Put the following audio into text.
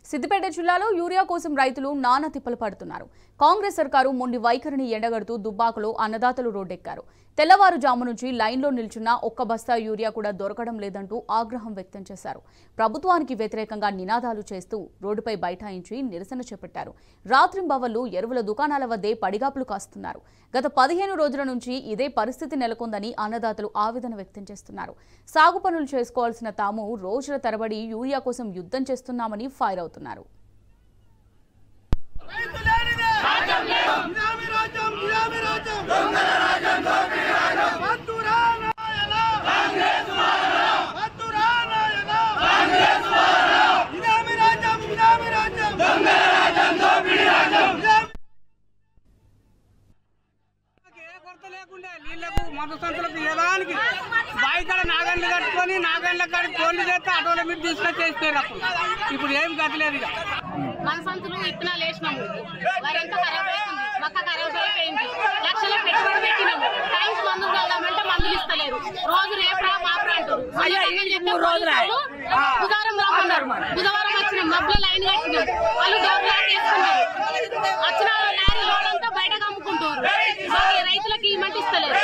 సిద్దిపేట జిల్లాలో యూరియా కోసం రైతులు నానా తిప్పలు పడుతున్నారు. కాంగ్రెస్ సర్కారు మొండి వైఖరిని ఎండగడుతూ దుబ్బాకలో అన్నదాతలు రోడ్డెక్కారు. తెల్లవారుజాము నుంచి లైన్లో నిల్చున్న ఒక్క బస్తా యూరియా కూడా దొరకడం లేదంటూ ఆగ్రహం వ్యక్తం చేశారు. ప్రభుత్వానికి వ్యతిరేకంగా నినాదాలు చేస్తూ రోడ్డుపై బైఠాయించి నిరసన చేపట్టారు. రాత్రింబవళ్లు ఎరువుల దుకాణాల వద్దే పడిగాపులు కాస్తున్నారు. గత 15 రోజుల నుంచి ఇదే పరిస్థితి నెలకొందని అన్నదాతలు ఆవేదన వ్యక్తం చేస్తున్నారు. సాగు పనులు చేసుకోవాల్సిన తాము రోజుల తరబడి యూరియా కోసం యుద్ధం చేస్తున్నామని ఫైర్ అవుతున్నారు. నీళ్లకు మత సంతులకు ఏదానికి బాయికాడ నాగండ్లు కట్టుకొని నాగండ్ల కాడ కోళ్ళు చేస్తే ఆటోల మీద తీసుకొచ్చేస్తారు. ఇప్పుడు ఏం గతిలేదు. ఇక మన సంతులు విత్తనాలు వేసినాము, వారంతా ఖరాబ్ అవుతుంది, మొక్క ఖరాబ్ అయిపోయింది. లక్షల పెట్టుబడి పెట్టినాము, టైంకి మందులు వెళ్దామంటే మందులు ఇస్తలేరు. రోజు రేపరా మాపరా అంటారు. బుధవారం రమ్మన్నారు, బుధవారం వచ్చినాం, మబ్బులో లైన్ కట్టినాం. వాళ్ళు డోర్ లాక్ వేసుకున్నారు. వచ్చిన లారీ లోడ్ అంతా బయటకు అమ్ముకుంటారు. రైతులకు ఇవ్వమంటే ఇస్తలేరు.